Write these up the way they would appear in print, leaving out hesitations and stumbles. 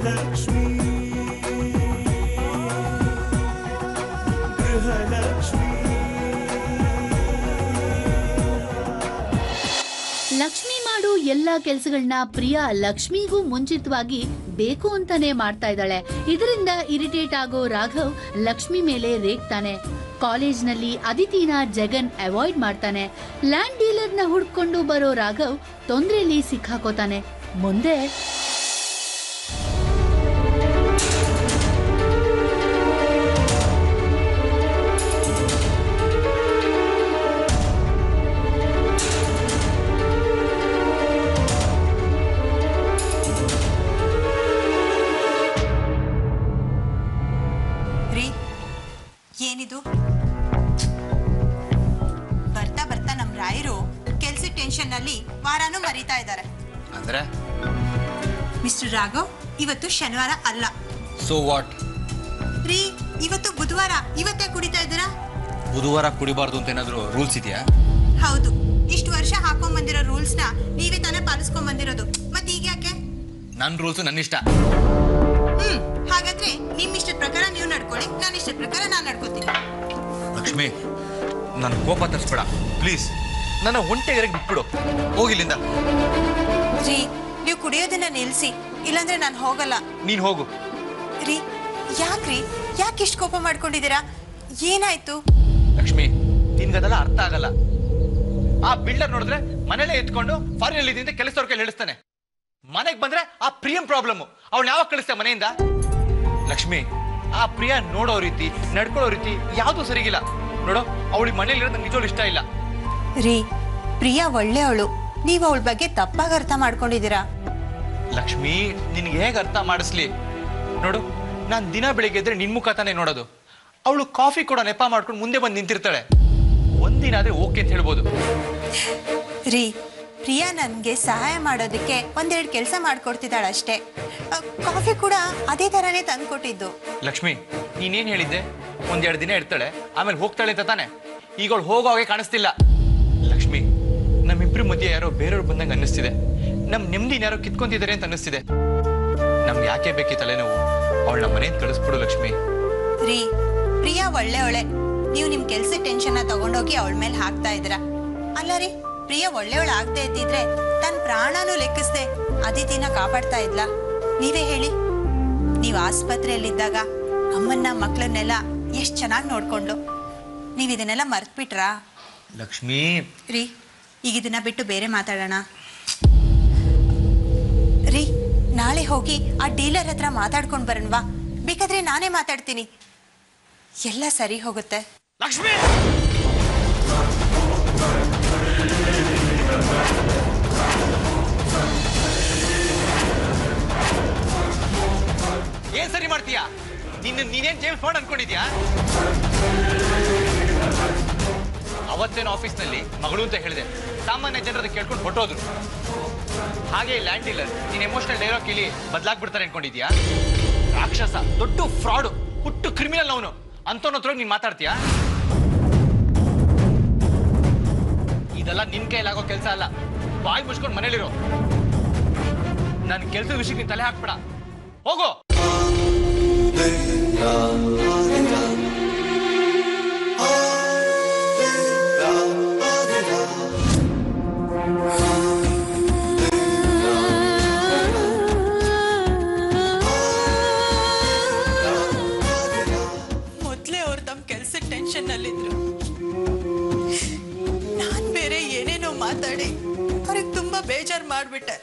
ಲಕ್ಷ್ಮಿ ಮಾಡೋ ಎಲ್ಲಾ ಕೆಲಸಗಳನ್ನ ಪ್ರಿಯಾ ಲಕ್ಷ್ಮಿಗೂ ಮುಂಚಿತವಾಗಿ ಬೇಕು ಅಂತಾನೆ ಮಾಡ್ತಾ ಇದ್ದಾಳೆ. ಇದರಿಂದ ಇರಿಟೇಟ್ ಆಗೋ ರಾಘವ್ ಲಕ್ಷ್ಮಿ ಮೇಲೆ ರೇಗ್ತಾನೆ. ಕಾಲೇಜ್ನಲ್ಲಿ ಅದಿತಿನ ಜಗನ್ ಅವಾಯ್ಡ್ ಮಾಡ್ತಾನೆ. ಲ್ಯಾಂಡ್ ಡೀಲರ್ನ ಹುಡ್ಕೊಂಡು ಬರೋ ರಾಘವ್ ತೊಂದ್ರೆಯಲ್ಲಿ ಸಿಕ್ಕಾಕೋತಾನೆ. ಮುಂದೆ ಏನಿದು ಬರ್ತಾ ಬರ್ತಾ ನಮ್ ರಾಯರು ಕೆಲ್ಸ ಟೆನ್ಷನ್ ನಲ್ಲಿ ವಾರಾನು ಮರೀತಾ ಇದ್ದಾರೆ. ಅಂದ್ರೆ ಮಿಸ್ಟರ್ ರಾಘವ್, ಇವತ್ತು ಶನಿವಾರ ಅಲ್ಲ. ಸೋ ವಾಟ್ ರೀ, ಇವತ್ತು ಬುಧವಾರ. ಇವತ್ತೇ ಕುಡಿತಾ ಇದ್ದೀರಾ? ಬುಧವಾರ ಕುಡಿಬಾರ್ದು ಅಂತ ಏನಾದ್ರು ರೂಲ್ಸ್ ಇದೆಯಾ? ಹೌದು, ಇಷ್ಟು ವರ್ಷ ಹಾಕೊಂಡ್ ಬಂದಿರೋ ರೂಲ್ಸ್ ನ ನೀವೇ ತಾನೇ ಪಾಲಿಸ್ಕೊಂಡ್ ಬಂದಿರೋದು. ಮತ್ತೆ ಈಗ ಯಾಕೆ? ನನ್ ರೂಲ್ಸ್ ನನ್ನ ಇಷ್ಟ. ಹಾಗಾದ್ರೆ ನಿಮ್ ಇಷ್ಟದ ಪ್ರಕಾರ ನೀವು ನಡ್ಕೊಳ್ಳಿ, ನಾನು ಇಷ್ಟದ ಪ್ರಕಾರ ನಾನು ನಡ್ಕೋತೀನಿ. ಲಕ್ಷ್ಮಿ, ನನ್ನ ಕೋಪ ತರಿಸ್ಬೇಡ ಪ್ಲೀಸ್. ನನ್ನ ಒಂಟೆಗೆ ಬಿಟ್ಬಿಡು, ಹೋಗಿಲ್ಲಿಂದ. ರೀ, ನೀವು ಕುಡಿಯೋದನ್ನ ನಿಲ್ಸಿ, ಇಲ್ಲಾಂದ್ರೆ ನಾನು ಹೋಗಲ್ಲ. ನೀನ್ ಹೋಗು. ರೀ, ಯಾಕ್ರಿ ಯಾಕೆ ಇಷ್ಟು ಕೋಪ ಮಾಡ್ಕೊಂಡಿದ್ದೀರಾ? ಏನಾಯ್ತು? ಲಕ್ಷ್ಮಿ, ನಿನ್ಗದೆಲ್ಲ ಅರ್ಥ ಆಗಲ್ಲ. ಆ ಬಿಲ್ಡರ್ ನೋಡಿದ್ರೆ ಮನೇಲೆ ಎತ್ಕೊಂಡು ಫಾರಿನ್ ಅಲ್ಲಿ ಇದೀನಿ ಕೆಲಸದವ್ರ ಕೈ ಹೇಳಿಸ್ತಾನೆ. ಮನೆಗೆ ಬಂದ್ರೆ ಆ ಪ್ರಿಯಂ ಪ್ರಾಬ್ಲಮ್. ಅವ್ಳು ಯಾವಾಗ ಕಳಿಸ್ತೆ ಮನೆಯಿಂದ? ಲಕ್ಷ್ಮಿ, ಆ ಪ್ರಿಯ ನೋಡೋ ರೀತಿ ನಡ್ಕೊಳ್ಳೋ ರೀತಿ ಯಾವ್ದು ಸರಿಗಿಲ್ಲ ನೋಡು. ಅವಳಿಗೆ ಮನೇಲಿ ಇರೋದು ನಿಜವೂ ಇಷ್ಟ ಇಲ್ಲ. ರೀ, ಪ್ರಿಯಾ ಒಳ್ಳೆಯವಳು, ನೀವು ಅವಳ ಬಗ್ಗೆ ತಪ್ಪಾಗಿ ಅರ್ಥ ಮಾಡ್ಕೊಂಡಿದ್ದೀರಾ. ಲಕ್ಷ್ಮಿ, ನಿನ್ಗೆ ಹೇಗೆ ಅರ್ಥ ಮಾಡಿಸ್ಲಿ? ನೋಡು, ನಾನ್ ದಿನ ಬೆಳಿಗ್ಗೆ ಇದ್ರೆ ನಿನ್ ಮುಖ ತಾನೇ ನೋಡೋದು. ಅವಳು ಕಾಫಿ ಕೂಡ ನೆಪ ಮಾಡ್ಕೊಂಡು ಮುಂದೆ ಬಂದು ನಿಂತಿರ್ತಾಳೆ. ಒಂದಿನ ಆದ್ರೆ ಓಕೆ ಅಂತ ಹೇಳ್ಬೋದು. ರೀ, ಪ್ರಿಯಾ ನನ್ಗೆ ಸಹಾಯ ಮಾಡೋದಕ್ಕೆ ಒಂದೆರಡು ಕೆಲಸ ಮಾಡ್ಕೊಡ್ತಿದ್ದಾಳೆ ಅಷ್ಟೇ. ಕಾಫಿ ಕೂಡ ಅದೇ ತರಾನೇ ತಂದ್ಕೊಟ್ಟಿದ್ದು. ಲಕ್ಷ್ಮಿ, ನೀನೇನ್ ಹೇಳಿದ್ದೆ? ಒಂದೆರಡು ದಿನ ಇರ್ತಾಳೆ, ಆಮೇಲೆ ಹೋಗ್ತಾಳೆ ಅಂತ ತಾನೆ. ಈಗ ಅವಳು ಹೋಗೋ ಹಾಗೆ ಕಾಣಿಸ್ತಿಲ್ಲ. ಲಕ್ಷ್ಮಿ, ನಮ್ಮಿಬ್ರು ಮಧ್ಯೆ ಯಾರೋ ಬೇರೆಯವ್ರು ಬಂದಂಗೆ ಅನ್ನಿಸ್ತಿದೆ. ನಮ್ ನೆಮ್ಮದಿನ ಯಾರೋ ಕಿತ್ಕೊಂತಿದ್ದಾರೆ ಅಂತ ಅನ್ನಿಸ್ತಿದೆ. ನಮ್ಗೆ ಯಾಕೆ ಬೇಕಿ ತಲೆನೋವು? ಅವಳ ನಮ್ಮ ಮನೆಯಿಂದ ಕಳಿಸ್ಬಿಡು ಲಕ್ಷ್ಮಿ. ರೀ, ಪ್ರಿಯಾ ಒಳ್ಳೆಯವಳೆ, ನೀವು ನಿಮ್ ಕೆಲ್ಸ ಟೆನ್ಷನ್ ತಗೊಂಡೋಗಿ ಅವಳ ಮೇಲೆ ಹಾಕ್ತಾ ಇದ್ದೀರಾ. ಅಲ್ಲ ರೀ, ಪ್ರಿಯಾ ಒಳ್ಳೆಯವಳು ಆಗದೆ ಇದ್ದಿದ್ರೆ ತನ್ನ ಪ್ರಾಣನೂ ಲೆಕ್ಕಿಸ್ದೆ ಅದಿತಿನ ಕಾಪಾಡ್ತಾ ಇದ್ಲ? ನೀವೇ ಹೇಳಿ. ನೀವು ಆಸ್ಪತ್ರೆಯಲ್ಲಿದ್ದಾಗ ಅಮ್ಮನ್ನ ಮಕ್ಕಳನ್ನೆಲ್ಲ ಎಷ್ಟು ಚೆನ್ನಾಗಿ ನೋಡ್ಕೊಂಡ್ಲು. ನೀವು ಇದನ್ನೆಲ್ಲ ಮರ್ತ್ಬಿಟ್ರಾ? ಲಕ್ಷ್ಮಿ ರೀ, ಈಗ ಇದನ್ನ ಬಿಟ್ಟು ಬೇರೆ ಮಾತಾಡೋಣ. ರೀ, ನಾಳೆ ಹೋಗಿ ಆ ಡೀಲರ್ ಹತ್ರ ಮಾತಾಡ್ಕೊಂಡು ಬರೋಣವಾ? ಬೇಕಾದ್ರೆ ನಾನೇ ಮಾತಾಡ್ತೀನಿ, ಎಲ್ಲ ಸರಿ ಹೋಗುತ್ತೆ. ಲಕ್ಷ್ಮಿ, ಏನ್ ಸರಿ ಮಾಡ್ತೀಯಾ? ನೀನೇನ್ ಜೇಮ್ಸ್ ಬಾಂಡ್ ಅನ್ಕೊಂಡಿದ್ಯಾ? ಅವತ್ತೇನು ಆಫೀಸ್ನಲ್ಲಿ ಮಗಳು ಅಂತ ಹೇಳಿದೆ, ಸಾಮಾನ್ಯ ಜನರದ್ದು ಕೇಳ್ಕೊಂಡು ಹೊಟ್ಟೋದ್ರು. ಹಾಗೆ ಲ್ಯಾಂಡ್ ಡೀಲರ್ ನೀನ್ ಎಮೋಷನಲ್ ಡೈಲಾಗ್ ಕೇಳಿ ಬದಲಾಗ್ಬಿಡ್ತಾರೆ ಅನ್ಕೊಂಡಿದ್ಯಾ? ರಾಕ್ಷಸ, ದೊಡ್ಡ ಫ್ರಾಡು, ಹುಟ್ಟು ಕ್ರಿಮಿನಲ್ ಅವನು. ಅಂತವನ ಹತ್ರ ನೀನ್ ಮಾತಾಡ್ತೀಯಾ? ಇದೆಲ್ಲ ನಿನ್ ಕೈಲಾಗೋ ಕೆಲಸ ಅಲ್ಲ. ಬಾಯಿ ಮುಚ್ಕೊಂಡು ಮನೇಲಿರೋ. ನನ್ನ ಕೆಲಸದ ವಿಷಯಕ್ಕೆ ನೀನ್ ತಲೆ ಹಾಕ್ಬೇಡ, ಹೋಗೋ. ಮೊದ್ಲೇ ಅವ್ರು ತಮ್ಮ ಕೆಲ್ಸದ ಟೆನ್ಷನ್ ನಲ್ಲಿದ್ರು. ನಾನ್ ಬೇರೆ ಏನೇನೋ ಮಾತಾಡಿ ಅವ್ರಿಗೆ ತುಂಬಾ ಬೇಜಾರು ಮಾಡ್ಬಿಟ್ಟೆ.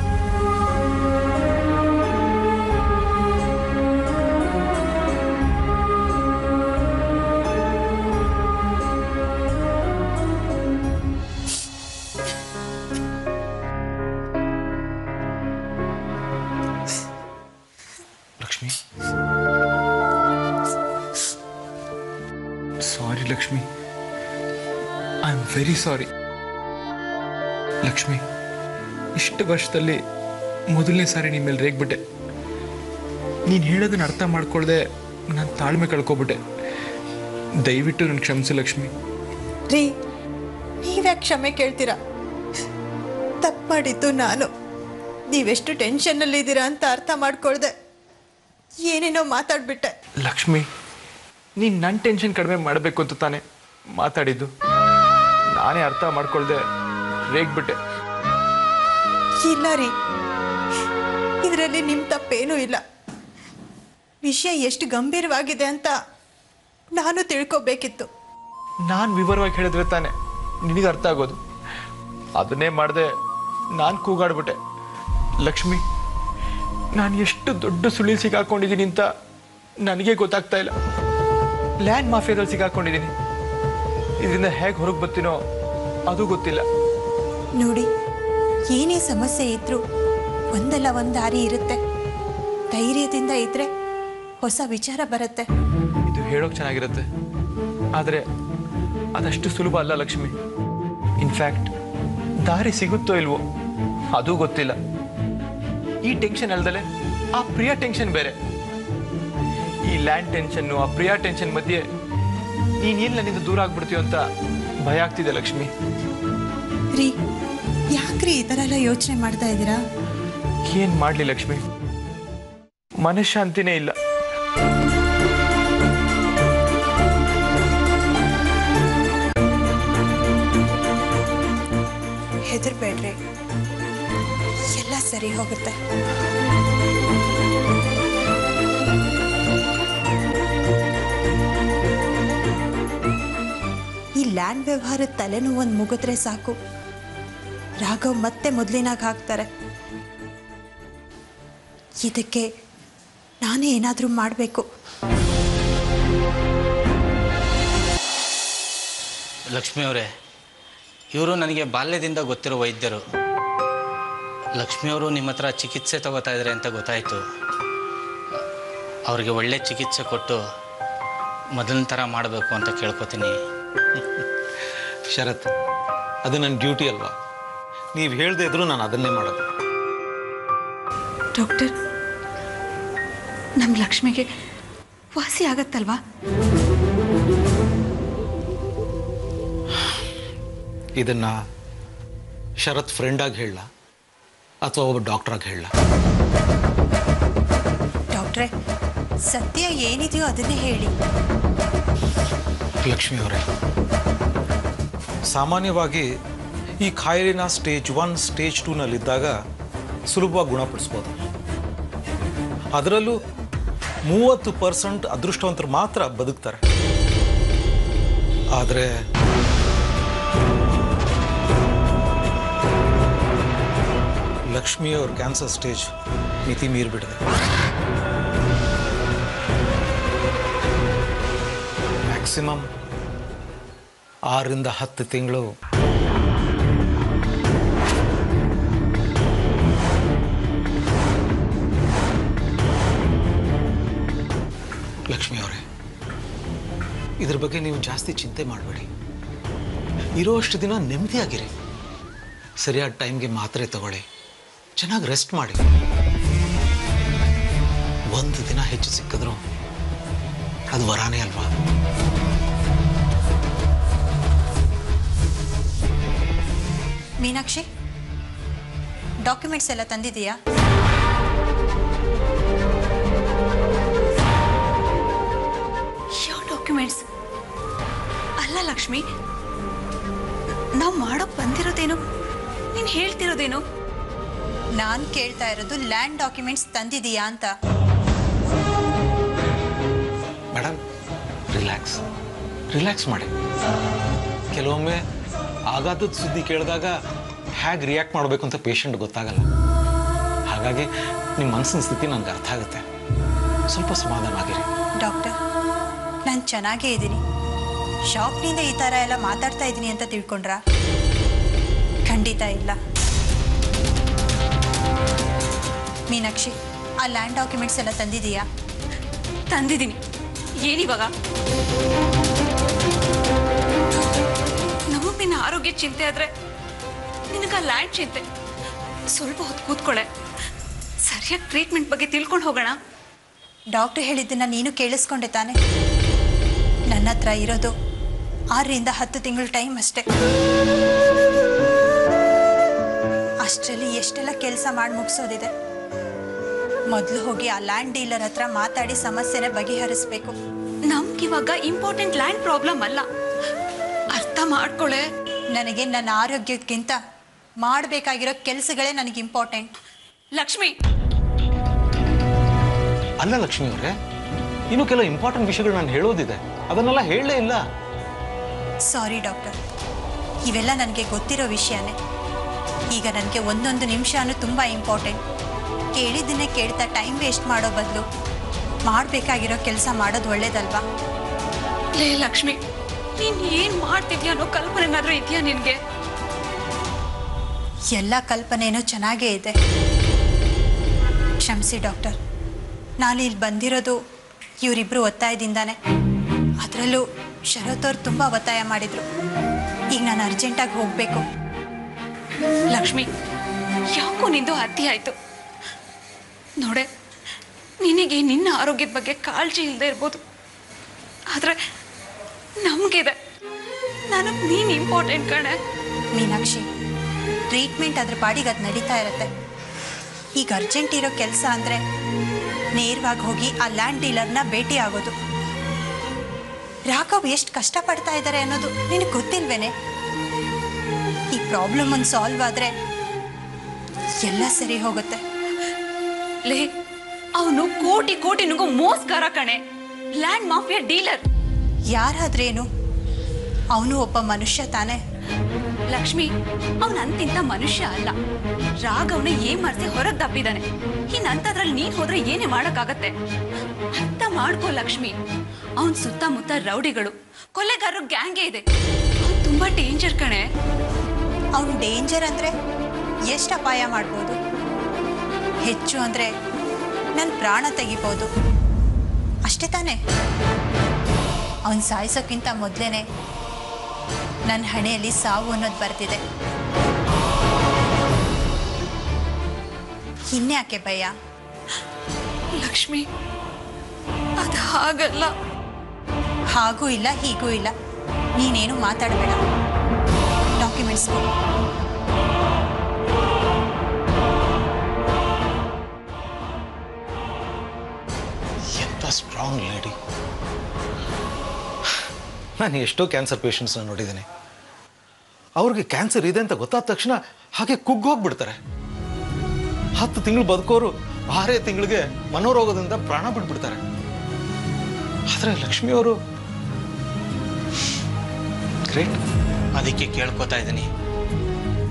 Lakshmi, sorry Lakshmi, I am very sorry. Lakshmi, ಇಷ್ಟು ವರ್ಷದಲ್ಲಿ ಮೊದಲನೇ ಸಾರಿ ನಿಮ್ಮ ಮೇಲೆ ರೇಗ್ಬಿಟ್ಟೆ. ನೀನು ಹೇಳೋದನ್ನ ಅರ್ಥ ಮಾಡ್ಕೊಳ್ದೆ ನಾನು ತಾಳ್ಮೆ ಕಳ್ಕೊಬಿಟ್ಟೆ. ದಯವಿಟ್ಟು ನನ್ನ ಕ್ಷಮಿಸು ಲಕ್ಷ್ಮಿ. ರೀ, ನೀವ್ಯಾಕೆ ಕ್ಷಮೆ ಕೇಳ್ತೀರಾ? ತಪ್ಪು ಮಾಡಿದ್ದು ನಾನು. ನೀವೆಷ್ಟು ಟೆನ್ಷನ್ನಲ್ಲಿದ್ದೀರಾ ಅಂತ ಅರ್ಥ ಮಾಡ್ಕೊಳ್ದೆ ಏನೇನೋ ಮಾತಾಡ್ಬಿಟ್ಟೆ. ಲಕ್ಷ್ಮಿ, ನೀನ್ ನನ್ನ ಟೆನ್ಷನ್ ಕಡಿಮೆ ಮಾಡಬೇಕು ಅಂತ ತಾನೆ ಮಾತಾಡಿದ್ದು. ನಾನೇ ಅರ್ಥ ಮಾಡ್ಕೊಳ್ದೆ ರೇಗ್ಬಿಟ್ಟೆ. ಇಲ್ಲ ರೀ, ಇದರಲ್ಲಿ ನಿಮ್ಮ ತಪ್ಪೇನೂ ಇಲ್ಲ. ವಿಷಯ ಎಷ್ಟು ಗಂಭೀರವಾಗಿದೆ ಅಂತ ನಾನು ತಿಳ್ಕೊಬೇಕಿತ್ತು. ನಾನು ವಿವರವಾಗಿ ಹೇಳಿದ್ರೆ ತಾನೆ ನಿನಗೆ ಅರ್ಥ ಆಗೋದು. ಅದನ್ನೇ ಮಾಡದೆ ನಾನು ಕೂಗಾಡ್ಬಿಟ್ಟೆ. ಲಕ್ಷ್ಮಿ, ನಾನು ಎಷ್ಟು ದೊಡ್ಡ ಸುಳಿ ಸಿಗಾಕೊಂಡಿದ್ದೀನಿ ಅಂತ ನನಗೆ ಗೊತ್ತಾಗ್ತಾ ಇಲ್ಲ. ಲ್ಯಾಂಡ್ ಮಾಫಿಯಾದಲ್ಲಿ ಸಿಗಾಕೊಂಡಿದ್ದೀನಿ. ಇದರಿಂದ ಹೇಗೆ ಹೊರಗೆ ಬರ್ತೀನೋ ಅದು ಗೊತ್ತಿಲ್ಲ. ನೋಡಿ, ಏನೇ ಸಮಸ್ಯೆ ಇದ್ರೂ ಒಂದಲ್ಲ ಒಂದು ದಾರಿ ಇರುತ್ತೆ. ಧೈರ್ಯದಿಂದ ಇದ್ರೆ ಹೊಸ ವಿಚಾರ ಬರುತ್ತೆ. ಇದು ಹೇಳೋಕೆ ಚೆನ್ನಾಗಿರುತ್ತೆ, ಆದರೆ ಅದಷ್ಟು ಸುಲಭ ಅಲ್ಲ ಲಕ್ಷ್ಮಿ. ಇನ್ಫ್ಯಾಕ್ಟ್ ದಾರಿ ಸಿಗುತ್ತೋ ಇಲ್ವೋ ಅದು ಗೊತ್ತಿಲ್ಲ. ಈ ಟೆನ್ಷನ್ ಅಲ್ದಲೆ ಆ ಪ್ರಿಯ ಟೆನ್ಷನ್ ಬೇರೆ. ಈ ಲ್ಯಾಂಡ್ ಟೆನ್ಷನ್ನು ಆ ಪ್ರಿಯ ಟೆನ್ಷನ್ ಮಧ್ಯೆ ನೀನ್ ಎಲ್ಲಿ ನನ್ನಿಂದ ದೂರ ಆಗ್ಬಿಡ್ತೀಯೋ ಅಂತ ಭಯ ಆಗ್ತಿದೆ ಲಕ್ಷ್ಮಿ. ರೀ, ಯಾಕ್ರಿ ಈ ಥರ ಎಲ್ಲ ಯೋಚನೆ ಮಾಡ್ತಾ ಇದ್ದೀರಾ? ಏನ್ ಮಾಡ್ಲಿ ಲಕ್ಷ್ಮಿ, ಮನಃಶಾಂತಿನೇ ಇಲ್ಲ. ಹೆದರ್ಬೇಡ್ರಿ, ಎಲ್ಲ ಸರಿ ಹೋಗುತ್ತೆ. ಈ ಲ್ಯಾಂಡ್ ವ್ಯವಹಾರದ ತಲೆನೋವು ಒಂದು ಮುಗಿದ್ರೆ ಸಾಕು, ರಾಘವ್ ಮತ್ತೆ ಮೊದಲಿನಾಗ ಹಾಕ್ತಾರೆ. ಇದಕ್ಕೆ ನಾನೇ ಏನಾದರೂ ಮಾಡಬೇಕು. ಲಕ್ಷ್ಮಿ ಅವರೇ, ಇವರು ನನಗೆ ಬಾಲ್ಯದಿಂದ ಗೊತ್ತಿರೋ ವೈದ್ಯರು. ಲಕ್ಷ್ಮಿಯವರು ನಿಮ್ಮ ಹತ್ರ ಚಿಕಿತ್ಸೆ ತಗೋತಾ ಇದ್ದಾರೆ ಅಂತ ಗೊತ್ತಾಯಿತು. ಅವರಿಗೆ ಒಳ್ಳೆ ಚಿಕಿತ್ಸೆ ಕೊಟ್ಟು ಮೊದಲಿನ ಥರ ಮಾಡಬೇಕು ಅಂತ ಕೇಳ್ಕೊತೀನಿ. ಶರತ್, ಅದು ನನ್ನ ಡ್ಯೂಟಿ ಅಲ್ವಾ? ನೀವು ಹೇಳದೇ ಇದ್ರೂ ನಾನು ಅದನ್ನೇ ಮಾಡೋದು. ಡಾಕ್ಟರ್, ನಮ್ಮ ಲಕ್ಷ್ಮಿಗೆ ವಾಸಿ ಆಗತ್ತಲ್ವಾ? ಇದನ್ನ ಶರತ್ ಫ್ರೆಂಡಾಗಿ ಹೇಳಲ್ಲ ಅಥವಾ ಒಬ್ಬ ಡಾಕ್ಟ್ರಾಗಿ ಹೇಳಲ್ಲ? ಡಾಕ್ಟ್ರೇ, ಸತ್ಯ ಏನಿದೆಯೋ ಅದನ್ನೇ ಹೇಳಿ. ಲಕ್ಷ್ಮಿ ಅವರೇ, ಸಾಮಾನ್ಯವಾಗಿ ಈ ಕಾಯಿಲೆನ ಸ್ಟೇಜ್ 1 ಸ್ಟೇಜ್ 2ನಲ್ಲಿದ್ದಾಗ ಸುಲಭವಾಗಿ ಗುಣಪಡಿಸ್ಬೋದು. ಅದರಲ್ಲೂ 30% ಅದೃಷ್ಟವಂತರು ಮಾತ್ರ ಬದುಕ್ತಾರೆ. ಆದರೆ ಲಕ್ಷ್ಮಿಯವ್ರ ಕ್ಯಾನ್ಸರ್ ಸ್ಟೇಜ್ ಮಿತಿ ಮೀರಿಬಿಟ್ಟಿದೆ. ಮ್ಯಾಕ್ಸಿಮಮ್ 6 ರಿಂದ 10 ತಿಂಗಳು ಲಕ್ಷ್ಮಿ ಅವರೇ, ಇದ್ರ ಬಗ್ಗೆ ನೀವು ಜಾಸ್ತಿ ಚಿಂತೆ ಮಾಡಬೇಡಿ. ಇರೋಷ್ಟು ದಿನ ನೆಮ್ಮದಿಯಾಗಿರಿ. ಸರಿಯಾದ ಟೈಮ್ಗೆ ಮಾತ್ರೆ ತಗೊಳ್ಳಿ, ಚೆನ್ನಾಗಿ ರೆಸ್ಟ್ ಮಾಡಿ. ಒಂದು ದಿನ ಹೆಚ್ಚು ಸಿಕ್ಕಿದ್ರು ಅದು ವರಾನೇ ಅಲ್ವಾ? ಮೀನಾಕ್ಷಿ, ಡಾಕ್ಯುಮೆಂಟ್ಸ್ ಎಲ್ಲ ತಂದಿದೀಯಾ? ಯಾವ ಡಾಕ್ಯುಮೆಂಟ್ಸ್? ಅಲ್ಲ ಲಕ್ಷ್ಮಿ, ನಾವು ಮಾಡೋಕ್ ಬಂದಿರೋದೇನು, ನೀನು ಹೇಳ್ತಿರೋದೇನು? ನಾನು ಕೇಳ್ತಾ ಇರೋದು ಲ್ಯಾಂಡ್ ಡಾಕ್ಯುಮೆಂಟ್ಸ್ ತಂದಿದೀಯಾ ಅಂತ. ಮೇಡಮ್, ರಿಲ್ಯಾಕ್ಸ್ ಮಾಡಿ. ಕೆಲವೊಮ್ಮೆ ಆಘಾತದ ಸುದ್ದಿ ಕೇಳಿದಾಗ ಹೇಗೆ ರಿಯಾಕ್ಟ್ ಮಾಡಬೇಕು ಅಂತ ಪೇಷಂಟ್ ಗೊತ್ತಾಗಲ್ಲ. ಹಾಗಾಗಿ ನಿಮ್ಮ ಮನಸ್ಸಿನ ಸ್ಥಿತಿ ನನಗೆ ಅರ್ಥ ಆಗುತ್ತೆ. ಸ್ವಲ್ಪ ಸಮಾಧಾನ ಆಗಿರಿ. ಡಾಕ್ಟರ್, ನಾನು ಚೆನ್ನಾಗೇ ಇದ್ದೀನಿ. ಶಾಕ್ನಿಂದ ಈ ಥರ ಎಲ್ಲ ಮಾತಾಡ್ತಾ ಇದ್ದೀನಿ ಅಂತ ತಿಳ್ಕೊಂಡ್ರಾ? ಖಂಡಿತ ಇಲ್ಲ. ಮೀನಾಕ್ಷಿ, ಆ ಲ್ಯಾಂಡ್ ಡಾಕ್ಯುಮೆಂಟ್ಸ್ ಎಲ್ಲ ತಂದಿದೀಯಾ? ತಂದಿದ್ದೀನಿ. ಏನಿವಾಗ? ನಮಗೆ ನಿನ್ನ ಆರೋಗ್ಯ ಚಿಂತೆ ಆದ್ರೆ ನಿನಗೆ ಲ್ಯಾಂಡ್ ಚಿಂತೆ. ಸ್ವಲ್ಪ ಹೊತ್ತು ಕೂತ್ಕೊಳ್ಳೆ, ಸರಿಯಾಗಿ ಟ್ರೀಟ್ಮೆಂಟ್ ಬಗ್ಗೆ ತಿಳ್ಕೊಂಡು ಹೋಗೋಣ. ಡಾಕ್ಟರ್ ಹೇಳಿದ್ದನ್ನ ನೀನು ಕೇಳಿಸ್ಕೊಂಡೆ ತಾನೆ? ನನ್ನ ಹತ್ರ ಇರೋದು 6 ರಿಂದ 10 ತಿಂಗಳು ಟೈಮ್ ಅಷ್ಟೇ. ಅಷ್ಟರಲ್ಲಿ ಎಷ್ಟೆಲ್ಲ ಕೆಲಸ ಮಾಡಿ ಮುಗಿಸೋದಿದೆ. ಮೊದಲು ಹೋಗಿ ಆ ಲ್ಯಾಂಡ್ ಡೀಲರ್ ಹತ್ರ ಮಾತಾಡಿ ಸಮಸ್ಯೆನ ಬಗೆಹರಿಸ್ಬೇಕು. ನಮ್ಗಿವಾಗ ಇಂಪಾರ್ಟೆಂಟ್ ಲ್ಯಾಂಡ್ ಪ್ರಾಬ್ಲಮ್ ಅಲ್ಲ, ಅರ್ಥ ಮಾಡ್ಕೊಳೆ. ನನಗೆ ನನ್ನ ಆರೋಗ್ಯಕ್ಕಿಂತ ಮಾಡಬೇಕಾಗಿರೋ ಕೆಲಸಗಳೇ ನನಗೆ ಇಂಪಾರ್ಟೆಂಟ್. ಲಕ್ಷ್ಮಿ, ಅಲ್ಲ ಲಕ್ಷ್ಮಿ ಅವರೇ, ಇನ್ನೂ ಕೆಲವು ಇಂಪಾರ್ಟೆಂಟ್ ವಿಷಯಗಳು ನಾನು ಹೇಳೋದಿದೆ, ಅದನ್ನೆಲ್ಲ ಹೇಳಲೇ ಇಲ್ಲ. ಸಾರಿ ಡಾಕ್ಟರ್, ಇವೆಲ್ಲ ನನಗೆ ಗೊತ್ತಿರೋ ವಿಷಯನೇ. ಈಗ ನನಗೆ ಒಂದೊಂದು ನಿಮಿಷನೂ ತುಂಬ ಇಂಪಾರ್ಟೆಂಟ್. ಕೇಳಿದ್ದನ್ನೇ ಕೇಳ್ತಾ ಟೈಮ್ ವೇಸ್ಟ್ ಮಾಡೋ ಬದಲು ಮಾಡಬೇಕಾಗಿರೋ ಕೆಲಸ ಮಾಡೋದು ಒಳ್ಳೇದಲ್ವಾ? ಲೇ ಲಕ್ಷ್ಮಿ, ನೀನ್ ಏನ್ ಮಾಡ್ತಿದ್ಯಾ ಅನ್ನೋ ಕಲ್ಪನೆ ಏನಾದ್ರೂ ಇದೆಯಾ ನಿನ್ಗೆ? ಎಲ್ಲ ಕಲ್ಪನೆನೂ ಚೆನ್ನಾಗೇ ಇದೆ. ಕ್ಷಮಿಸಿ ಡಾಕ್ಟರ್, ನಾನು ಇಲ್ಲಿ ಬಂದಿರೋದು ಇವರಿಬ್ಬರು ಒತ್ತಾಯದಿಂದಾನೆ. ಅದರಲ್ಲೂ ಶರತ್ ಅವ್ರು ತುಂಬ ಒತ್ತಾಯ ಮಾಡಿದರು. ಈಗ ನಾನು ಅರ್ಜೆಂಟಾಗಿ ಹೋಗಬೇಕು. ಲಕ್ಷ್ಮಿ, ಯಾಕೋ ನಿಂದು ಅತಿ ಆಯ್ತು ನೋಡೆ. ನಿನಗೆ ನಿನ್ನ ಆರೋಗ್ಯದ ಬಗ್ಗೆ ಕಾಳಜಿ ಇಲ್ಲದೆ ಇರ್ಬೋದು, ಆದ್ರೆ ನಮಗಿದೆ. ನನಗೆ ನೀನು ಇಂಪಾರ್ಟೆಂಟ್ ಕಣೆ. ಮೀನಾಕ್ಷಿ, ಟ್ರೀಟ್ಮೆಂಟ್ ಅದ್ರ ಪಾಡಿಗೆ ಅದು ನಡೀತಾ ಇರುತ್ತೆ. ಈಗ ಅರ್ಜೆಂಟ್ ಇರೋ ಕೆಲಸ ಅಂದರೆ ನೇರವಾಗಿ ಹೋಗಿ ಆ ಲ್ಯಾಂಡ್ ಡೀಲರ್ನ ಭೇಟಿ ಆಗೋದು. ರಾಘವ್ ಎಷ್ಟು ಕಷ್ಟಪಡ್ತಾ ಇದ್ದಾರೆ ಅನ್ನೋದು ನಿನಗೆ ಗೊತ್ತಿಲ್ವೇನೆ? ಈ ಪ್ರಾಬ್ಲಮ್ ಒಂದು ಸಾಲ್ವ್ ಆದರೆ ಎಲ್ಲ ಸರಿ ಹೋಗುತ್ತೆ. ಲೇ, ಅವನು ಕೋಟಿ ಕೋಟಿನಿಗೂ ಮೋಸ್ಗಾರ ಕಣೆ, ಲ್ಯಾಂಡ್ ಮಾಫಿಯಾ ಡೀಲರ್. ಯಾರಾದ್ರೇನು, ಅವನು ಒಬ್ಬ ಮನುಷ್ಯ ತಾನೆ. ಲಕ್ಷ್ಮಿ, ಅವನಂತಿಂತ ಮನುಷ್ಯ ಅಲ್ಲ. ರಾಘವ್ನ ಏಮಾರ್ಸಿ ಹೊರಗೆ ದಬ್ಬಿದ್ದಾನೆ. ಇನ್ನಂತದ್ರಲ್ಲಿ ನೀನ್ ಹೋದ್ರೆ ಏನೇ ಮಾಡಕ್ಕಾಗತ್ತೆ? ಅರ್ಥ ಮಾಡ್ಕೋ ಲಕ್ಷ್ಮಿ. ಅವನ್ ಸುತ್ತಮುತ್ತ ರೌಡಿಗಳು, ಕೊಲೆಗಾರರು ಗ್ಯಾಂಗೇ ಇದೆ. ಅವ್ನು ತುಂಬಾ ಡೇಂಜರ್ ಕಣೆ. ಅವನು ಡೇಂಜರ್ ಅಂದರೆ ಎಷ್ಟು ಅಪಾಯ ಮಾಡ್ಬೋದು? ಹೆಚ್ಚು ಅಂದರೆ ನನ್ನ ಪ್ರಾಣ ತೆಗಿಬೋದು, ಅಷ್ಟೇ ತಾನೇ? ಅವನು ಸಾಯಿಸೋಕ್ಕಿಂತ ಮೊದಲೇ ನನ್ನ ಹಣೆಯಲ್ಲಿ ಸಾವು ಅನ್ನೋದು ಬರ್ತಿದೆ. ಇನ್ಯಾಕೆ ಭಯ? ಲಕ್ಷ್ಮಿ, ಅದು ಹಾಗಲ್ಲ. ಹಾಗೂ ಇಲ್ಲ ಹೀಗೂ ಇಲ್ಲ, ನೀನೇನು ಮಾತಾಡಬೇಡ. ಡಾಕ್ಯುಮೆಂಟ್ಸ್ ಕೊಡು. ಎಂಥ ಸ್ಟ್ರಾಂಗ್ ಲೇಡಿ. ನಾನು ಎಷ್ಟೋ ಕ್ಯಾನ್ಸರ್ ಪೇಷಂಟ್ಸ್ನ ನೋಡಿದ್ದೀನಿ. ಅವ್ರಿಗೆ ಕ್ಯಾನ್ಸರ್ ಇದೆ ಅಂತ ಗೊತ್ತಾದ ತಕ್ಷಣ ಹಾಗೆ ಕುಗ್ಗೋಗ್ಬಿಡ್ತಾರೆ. 10 ತಿಂಗಳು ಬದುಕೋರು 6 ತಿಂಗಳಿಗೆ ಮನೋರೋಗದಿಂದ ಪ್ರಾಣ ಬಿಟ್ಬಿಡ್ತಾರೆ. ಆದರೆ ಲಕ್ಷ್ಮಿ ಅವರು ಗ್ರೇಟ್. ಅದಕ್ಕೆ ಕೇಳ್ಕೊತಾ ಇದ್ದೀನಿ,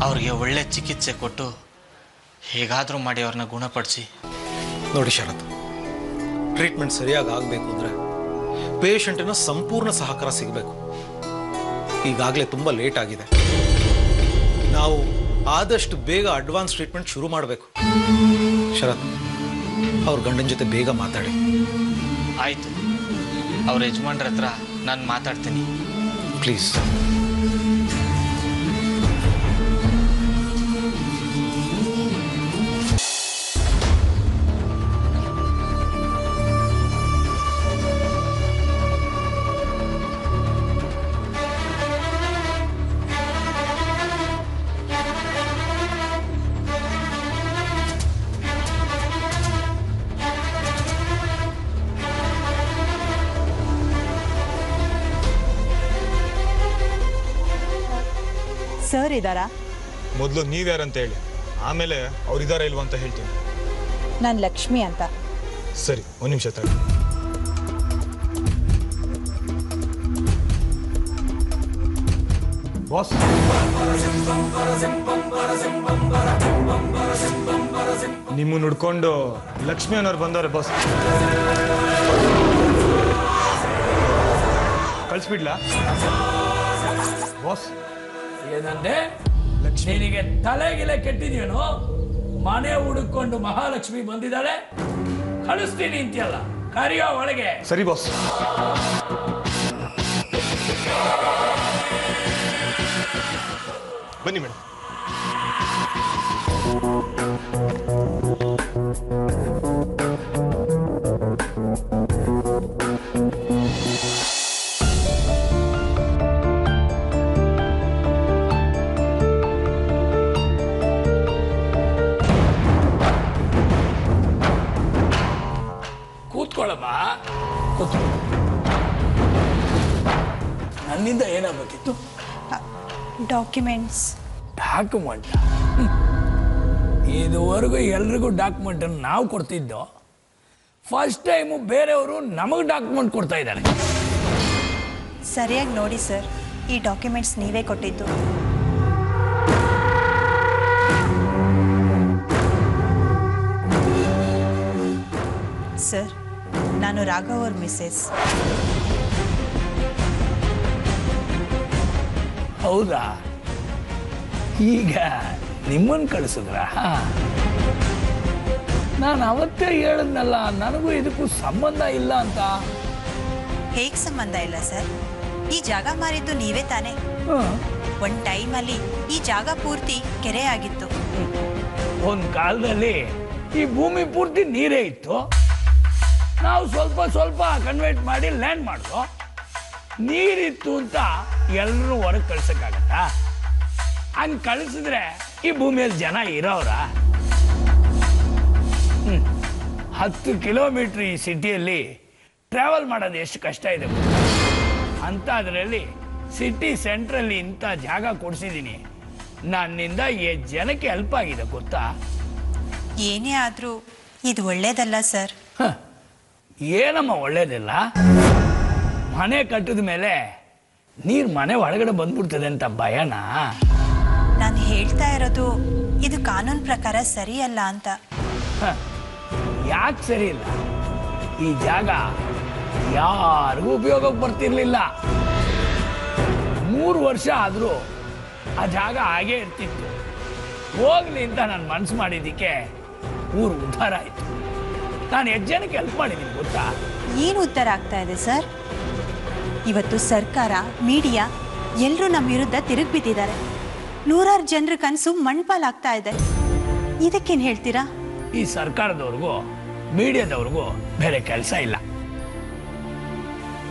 ಅವ್ರಿಗೆ ಒಳ್ಳೆ ಚಿಕಿತ್ಸೆ ಕೊಟ್ಟು ಹೇಗಾದರೂ ಮಾಡಿ ಅವ್ರನ್ನ ಗುಣಪಡಿಸಿ. ನೋಡಿ ಶರತ್, ಟ್ರೀಟ್ಮೆಂಟ್ ಸರಿಯಾಗಿ ಆಗಬೇಕು ಅಂದರೆ ಪೇಷಂಟಿನ ಸಂಪೂರ್ಣ ಸಹಕಾರ ಸಿಗಬೇಕು. ಈಗಾಗಲೇ ತುಂಬ ಲೇಟ್ ಆಗಿದೆ. ನಾವು ಆದಷ್ಟು ಬೇಗ ಅಡ್ವಾನ್ಸ್ ಟ್ರೀಟ್ಮೆಂಟ್ ಶುರು ಮಾಡಬೇಕು. ಶರತ್, ಅವ್ರ ಗಂಡನ ಜೊತೆ ಬೇಗ ಮಾತಾಡಿ. ಆಯಿತು, ಅವ್ರ ಯಜಮಾನ್ರ ಹತ್ರ ನಾನು ಮಾತಾಡ್ತೀನಿ. ಪ್ಲೀಸ್. ಸರ್ ಇದ್ದಾರಾ? ಮೊದಲು ನೀವ್ಯಾರಂತ ಹೇಳಿ, ಆಮೇಲೆ ಅವ್ರಿದಾರ ಇಲ್ವಾ ಅಂತ ಹೇಳ್ತೀನಿ. ನಾನು ಲಕ್ಷ್ಮಿ ಅಂತ. ಸರಿ, ಒಂದು ನಿಮಿಷ ತಡಿ. ಬಾಸ್, ನಿಮ್ಮ ನುಡ್ಕೊಂಡು ಲಕ್ಷ್ಮಿ ಅನ್ನೋರು ಬಂದವ್ರೆ ಬಾಸ್. ಕಳಿಸ್ಬಿಡ್ಲಾ ಬಾಸ್? ಏನಂದೆ? ನಿನಗೆ ತಲೆಗಿಲೆ ಕೆಟ್ಟಿದ್ಯೇನು? ಮನೆ ಹುಡುಕೊಂಡು ಮಹಾಲಕ್ಷ್ಮಿ ಬಂದಿದ್ದಾಳೆ, ಕಳಿಸ್ತೀನಿ ಅಂತೀಯಲ್ಲ, ಕರಿಯೋ ಒಳಗೆ. ಸರಿ ಬಾಸ್. ಬನ್ನಿ ಮೇಡಮ್. ಕೂತ್ಕೊಳ್ಳಮ್ಮ, ಕೂತ್ಕೊಳ್ಳ. ನನ್ನಿಂದ ಏನಾಗಬೇಕಿತ್ತು? ಡಾಕ್ಯುಮೆಂಟ್ಸ್. ಡಾಕ್ಯುಮೆಂಟ್? ಇದುವರೆಗೂ ಎಲ್ರಿಗೂ ಡಾಕ್ಯುಮೆಂಟನ್ನು ನಾವು ಕೊಡ್ತಿದ್ದೋ, ಫಸ್ಟ್ ಟೈಮು ಬೇರೆಯವರು ನಮಗೆ ಡಾಕ್ಯುಮೆಂಟ್ ಕೊಡ್ತಾ ಇದ್ದಾರೆ. ಸರಿಯಾಗಿ ನೋಡಿ ಸರ್, ಈ ಡಾಕ್ಯುಮೆಂಟ್ಸ್ ನೀವೇ ಕೊಟ್ಟಿದ್ದು. ಸರ್, ನಾನು ರಾಘವ್ ಅವ್ರ ಮಿಸ್ಸೆಸ್. ಹೌದಾ? ಈಗ ನಿಮ್ಮನ್ನು ಕಳಿಸಿದ್ರ? ನಾನು ಅವತ್ತೇ ಹೇಳಿದ್ನಲ್ಲ, ನನಗೂ ಇದಕ್ಕೂ ಸಂಬಂಧ ಇಲ್ಲ ಅಂತ. ಹೇಗೆ ಸಂಬಂಧ ಇಲ್ಲ ಸರ್? ಈ ಜಾಗ ಮಾರಿದ್ದು ನೀವೇ ತಾನೇ? ಒಂದು ಟೈಮಲ್ಲಿ ಈ ಜಾಗ ಪೂರ್ತಿ ಕೆರೆ ಆಗಿತ್ತು. ಒಂದು ಕಾಲದಲ್ಲಿ ಈ ಭೂಮಿ ಪೂರ್ತಿ ನೀರೇ ಇತ್ತು. ನಾವು ಸ್ವಲ್ಪ ಸ್ವಲ್ಪ ಕನ್ವರ್ಟ್ ಮಾಡಿ ಲ್ಯಾಂಡ್ ಮಾಡಿದ್ವು. ನೀರಿತ್ತು ಅಂತ ಎಲ್ಲರೂ ಹೊರಗೆ ಕಳ್ಸೋಕ್ಕಾಗತ್ತಾ? ಹಂಗೆ ಕಳಿಸಿದ್ರೆ ಈ ಭೂಮಿಯಲ್ಲಿ ಜನ ಇರೋರ? 10 ಕಿಲೋಮೀಟ್ರ್ ಈ ಸಿಟಿಯಲ್ಲಿ ಟ್ರಾವೆಲ್ ಮಾಡೋದು ಎಷ್ಟು ಕಷ್ಟ ಇದೆ ಅಂಥದ್ರಲ್ಲಿ ಸಿಟಿ ಸೆಂಟ್ರಲ್ಲಿ ಇಂಥ ಜಾಗ ಕೊಡಿಸಿದ್ದೀನಿ. ನನ್ನಿಂದ ಎಷ್ಟು ಜನಕ್ಕೆ ಹೆಲ್ಪ್ ಆಗಿದೆ ಗೊತ್ತಾ? ಏನೇ ಆದರೂ ಇದು ಒಳ್ಳೇದಲ್ಲ ಸರ್. ಏನಮ್ಮ ಒಳ್ಳೇದಿಲ್ಲ? ಮನೆ ಕಟ್ಟಿದ ಮೇಲೆ ನೀರು ಮನೆ ಒಳಗಡೆ ಬಂದ್ಬಿಡ್ತದೆ ಅಂತ ಭಯನಾ? ನಾನು ಹೇಳ್ತಾ ಇರೋದು ಇದು ಕಾನೂನು ಪ್ರಕಾರ ಸರಿಯಲ್ಲ ಅಂತ. ಯಾಕೆ ಸರಿ ಇಲ್ಲ? ಈ ಜಾಗ ಯಾರಿಗೂ ಉಪಯೋಗಕ್ಕೆ ಬರ್ತಿರ್ಲಿಲ್ಲ. 3 ವರ್ಷ ಆದರೂ ಆ ಜಾಗ ಹಾಗೇ ಇರ್ತಿತ್ತು. ಹೋಗ್ಲಿ ಅಂತ ನಾನು ಮನಸ್ಸು ಮಾಡಿದ್ದಕ್ಕೆ ಊರು ಉದ್ಧಾರ ಆಯಿತು. ನಾನು ಎಷ್ಟು ಜನಕ್ಕೆ ಹೆಲ್ಪ್ ಮಾಡಿದ್ದೀನಿ ಗೊತ್ತಾ? ಏನು ಉದ್ಧಾರ ಆಗ್ತಾ ಇದೆ ಸರ್? ಇವತ್ತು ಸರ್ಕಾರ, ಮೀಡಿಯಾ ಎಲ್ಲರೂ ನಮ್ಮ ವಿರುದ್ಧ ತಿರುಗಿ ಬಿದ್ದಿದ್ದಾರೆ. 100 ಜನರ ಕನಸು ಮಣ್ಪಾಲಾಗ್ತಾ ಇದೆ. ಇದಕ್ಕೇನು ಹೇಳ್ತೀರಾ? ಈ ಸರ್ಕಾರದವ್ರಿಗೂ ಮೀಡಿಯಾದವ್ರಿಗೂ ಬೇರೆ ಕೆಲಸ ಇಲ್ಲ.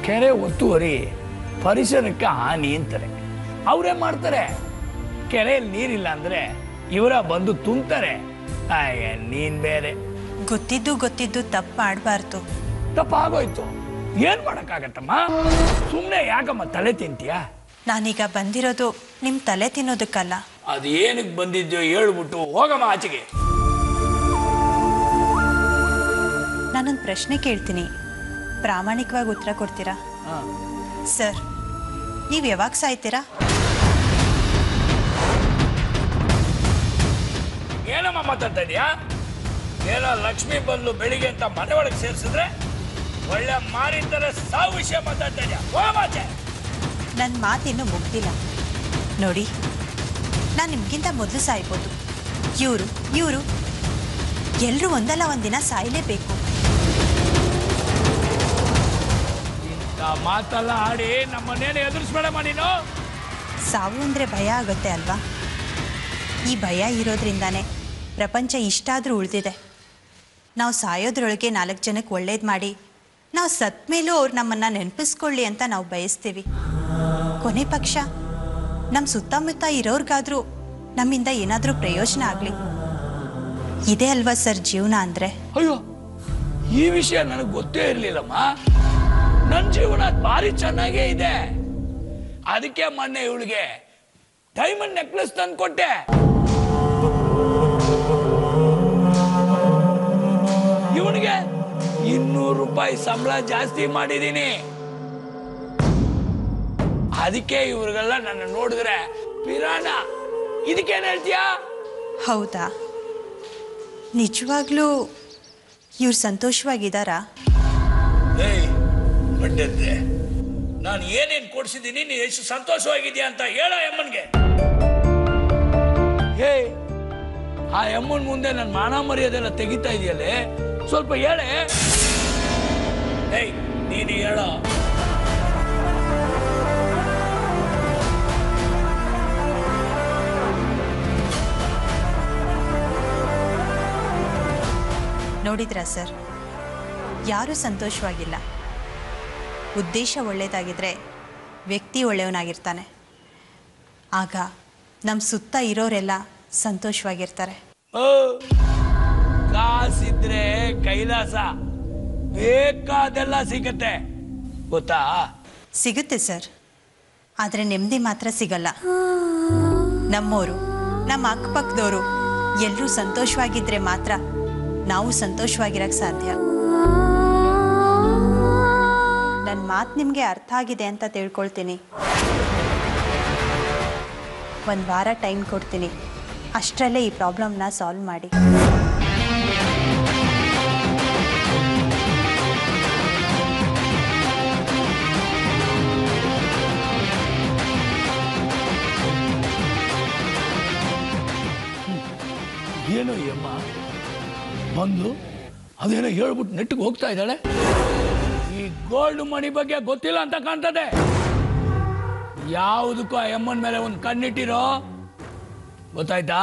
ಕೆರೆ ಒತ್ತುವರಿ ಪರಿಸರಕ್ಕೆ ಹಾನಿ ಅಂತಾರೆ. ಅವರೇ ಮಾಡ್ತಾರೆ. ಕೆರೆಯಲ್ಲಿ ನೀರಿಲ್ಲ ಅಂದರೆ ಇವರ ಬಂದು ತುಂಬ್ತಾರೆ. ನೀನ್ ಬೇರೆ. ಗೊತ್ತಿದ್ದು ತಪ್ಪು ಮಾಡಬಾರ್ದು. ತಪ್ಪಾಗೋಯ್ತು, ಏನ್ ಮಾಡಕ್ಕಾಗತ್ತಮ್ಮ? ಸುಮ್ಮನೆ ಯಾಕಮ್ಮ ತಲೆ ತಿಂತೀಯ? ನಾನೀಗ ಬಂದಿರೋದು ನಿಮ್ಮ ತಲೆ ತಿನ್ನೋದಕ್ಕಲ್ಲ. ಅದು ಏನಕ್ಕೆ ಬಂದಿದ್ಯೋ ಹೇಳ್ಬಿಟ್ಟು ಹೋಗಮ್ಮ ಆಚೆಗೆ. ನಾನೊಂದು ಪ್ರಶ್ನೆ ಕೇಳ್ತೀನಿ, ಪ್ರಾಮಾಣಿಕವಾಗಿ ಉತ್ತರ ಕೊಡ್ತೀರಾ? ಸರ್, ನೀವು ಯಾವಾಗ ಸಾಯ್ತೀರಾ? ಏನಮ್ಮ ಮಾತಾಡ್ತಾ ಇದೀಯಾ? ಏನೋ ಲಕ್ಷ್ಮಿ ಬಂದು ಬೆಳಿಗ್ಗೆ ಅಂತ ಮನೆ ಒಳಗೆ ಸೇರಿಸಿದ್ರೆ ಒಳ್ಳೆ ಮಾರಿದ್ದಾರೆ ಸಾವು ವಿಷಯ ಮಾತಾಡ್ತಾ ಇದೀಯಾ? ಹೋಗಮಾಚೆ. ನನ್ನ ಮಾತಿನ್ನೂ ಮುಗ್ದಿಲ್ಲ. ನೋಡಿ, ನಾನು ನಿಮ್ಗಿಂತ ಮೊದಲು ಸಾಯ್ಬೋದು. ಇವರು ಎಲ್ಲರೂ ಒಂದಲ್ಲ ಒಂದಿನ ಸಾಯಲೇಬೇಕು. ಇಂಥ ಮಾತೆಲ್ಲ ಆಡಿ ನಮ್ಮನ್ನೇನು ಎದುರಿಸ್ಬೇಡಮ್ಮ ನೀನು. ಸಾವು ಅಂದರೆ ಭಯ ಆಗುತ್ತೆ ಅಲ್ವಾ? ಈ ಭಯ ಇರೋದ್ರಿಂದಾನೇ ಪ್ರಪಂಚ ಇಷ್ಟಾದರೂ ಉಳಿದಿದೆ. ನಾವು ಸಾಯೋದ್ರೊಳಗೆ 4 ಜನಕ್ಕೆ ಒಳ್ಳೇದು ಮಾಡಿ ನಾವು ಸತ್ತ ಮೇಲೂ ಅವ್ರು ನಮ್ಮನ್ನು ನೆನಪಿಸ್ಕೊಳ್ಳಿ ಅಂತ ನಾವು ಬಯಸ್ತೀವಿ. ಕೊನೆ ಪಕ್ಷ ನಮ್ಮ ಸುತ್ತಮುತ್ತ ಇರೋರ್ಗಾದ್ರೂ ನಮ್ಮಿಂದ ಏನಾದರೂ ಪ್ರಯೋಜನ ಆಗಲಿ. ಇದೇ ಅಲ್ವಾ ಸರ್ ಜೀವನ ಅಂದರೆ? ಅಯ್ಯೋ, ಈ ವಿಷಯ ನನಗೆ ಗೊತ್ತೇ ಇರಲಿಲ್ಲಮ್ಮ. ನನ್ನ ಜೀವನ ಭಾರಿ ಚೆನ್ನಾಗೇ ಇದೆ. ಅದಕ್ಕೆ ಮೊನ್ನೆ ಇವಳಿಗೆ ಡೈಮಂಡ್ ನೆಕ್ಲೆಸ್ ತಂದು ಕೊಟ್ಟೆ. ಇವನಿಗೆ 200 ರೂಪಾಯಿ ಸಂಬಳ ಜಾಸ್ತಿ ಮಾಡಿದ್ದೀನಿ. ಅದಕ್ಕೆ ಇವ್ರಿಗೆಲ್ಲ ನನ್ನ ನೋಡಿದ್ರೆ ಪಿರಾಣ. ಇದಕ್ಕೇನು ಹೇಳ್ತೀಯಾ? ಹೌದಾ? ನಿಜವಾಗ್ಲೂ ಇವ್ರು ಸಂತೋಷವಾಗಿದ್ದಾರಾ? ಏಯ್ ಬಡ್ಡದ್ದೆ, ನಾನು ಏನೇನು ಕೊಡ್ಸಿದ್ದೀನಿ, ನೀನು ಎಷ್ಟು ಸಂತೋಷವಾಗಿದ್ಯಾ ಅಂತ ಹೇಳ ಅಮ್ಮನ್ಗೆ. ಹೇ, ಆ ಅಮ್ಮನ ಮುಂದೆ ನನ್ನ ಮಾನ ಮರ್ಯಾದೆಲ್ಲ ತೆಗಿತಾ ಇದೆಯಲ್ಲೇ, ಸ್ವಲ್ಪ ಹೇಳೆ. ಏಯ್ ನೀನು ಹೇಳ. ನೋಡಿದ್ರಾ ಸರ್, ಯಾರೂ ಸಂತೋಷವಾಗಿಲ್ಲ. ಉದ್ದೇಶ ಒಳ್ಳೆಯದಾಗಿದ್ದರೆ ವ್ಯಕ್ತಿ ಒಳ್ಳೆಯವನಾಗಿರ್ತಾನೆ. ಆಗ ನಮ್ಮ ಸುತ್ತ ಇರೋರೆಲ್ಲ ಸಂತೋಷವಾಗಿರ್ತಾರೆ. ಕಾಸಿದ್ರೆ ಕೈಲಾಸ, ಬೇಕಾದೆಲ್ಲ ಸಿಗತ್ತೆ ಗೊತ್ತಾ? ಸಿಗುತ್ತೆ ಸರ್, ಆದರೆ ನೆಮ್ಮದಿ ಮಾತ್ರ ಸಿಗಲ್ಲ. ನಮ್ಮೋರು, ನಮ್ಮ ಅಕ್ಕಪಕ್ಕದವರು ಎಲ್ಲರೂ ಸಂತೋಷವಾಗಿದ್ರೆ ಮಾತ್ರ ನಾವು ಸಂತೋಷವಾಗಿರಕ್ಕೆ ಸಾಧ್ಯ. ನನ್ನ ಮಾತು ನಿಮಗೆ ಅರ್ಥ ಆಗಿದೆ ಅಂತ ತಿಳ್ಕೊಳ್ತೀನಿ. 1 ವಾರ ಟೈಮ್ ಕೊಡ್ತೀನಿ, ಅಷ್ಟರಲ್ಲೇ ಈ ಪ್ರಾಬ್ಲಮ್ನ ಸಾಲ್ವ್ ಮಾಡಿ. ಏನೋ ಅಮ್ಮ ಬಂದು ಅದೇನೋ ಹೇಳ್ಬಿಟ್ಟು ನೆಟ್ಟಿಗೆ ಹೋಗ್ತಾ ಇದ್ದಾಳೆ. ಈ ಗೋಲ್ಡ್ ಮನಿ ಬಗ್ಗೆ ಗೊತ್ತಿಲ್ಲ ಅಂತ ಕಾಣ್ತದೆ. ಯಾವುದಕ್ಕೂ ಆ ಅಮ್ಮನ ಮೇಲೆ ಒಂದು ಕಣ್ಣಿಟ್ಟಿರೋ, ಗೊತ್ತಾಯ್ತಾ?